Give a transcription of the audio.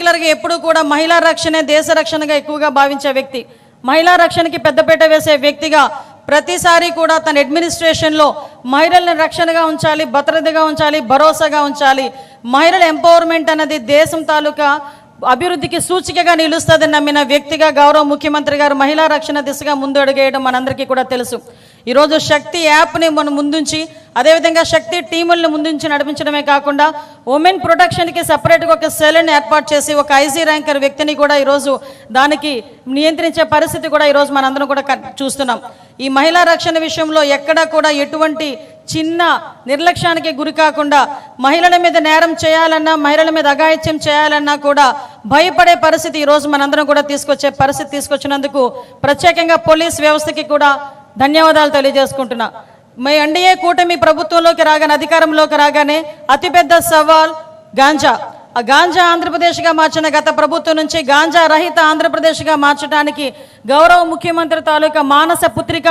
పర్టికులర్గా ఎప్పుడు కూడా మహిళా రక్షణే దేశ రక్షణగా ఎక్కువగా భావించే వ్యక్తి, మహిళా రక్షణకి పెద్దపీట వేసే వ్యక్తిగా ప్రతిసారి కూడా తన అడ్మినిస్ట్రేషన్లో మహిళల్ని రక్షణగా ఉంచాలి, భద్రతగా ఉంచాలి, భరోసాగా ఉంచాలి. మహిళల ఎంపవర్మెంట్ అన్నది దేశం తాలూకా అభివృద్ధికి సూచికగా నిలుస్తుందని నమ్మిన వ్యక్తిగా గౌరవ ముఖ్యమంత్రి గారు మహిళా రక్షణ దిశగా ముందు అడుగేయడం మనందరికీ కూడా తెలుసు. ఈరోజు శక్తి యాప్ని మనం ముందుంచి, అదేవిధంగా శక్తి టీములను ముందుంచి నడిపించడమే కాకుండా ఉమెన్ ప్రొటెక్షన్కి సపరేట్గా ఒక సెల్ని ఏర్పాటు చేసి ఒక ఐజీ ర్యాంకర్ వ్యక్తిని కూడా ఈరోజు దానికి నియంత్రించే పరిస్థితి కూడా ఈరోజు మనందరం కూడా చూస్తున్నాం. ఈ మహిళా రక్షణ విషయంలో ఎక్కడా కూడా ఎటువంటి చిన్న నిర్లక్ష్యానికి గురి కాకుండా మహిళల మీద నేరం చేయాలన్నా, మహిళల మీద అఘాయిత్యం చేయాలన్నా కూడా భయపడే పరిస్థితి ఈరోజు మనందరం కూడా తీసుకొచ్చినందుకు ప్రత్యేకంగా పోలీస్ వ్యవస్థకి కూడా ధన్యవాదాలు తెలియజేసుకుంటున్నా. మీ ఎన్డీఏ కూటమి ప్రభుత్వంలోకి రాగానే, అధికారంలోకి రాగానే అతిపెద్ద సవాల్ గాంజా. ఆ గాంజా ఆంధ్రప్రదేశ్గా మార్చిన గత ప్రభుత్వం నుంచి గాంజా రహిత ఆంధ్రప్రదేశ్గా మార్చడానికి గౌరవ ముఖ్యమంత్రి తాలూకా మానస పుత్రిక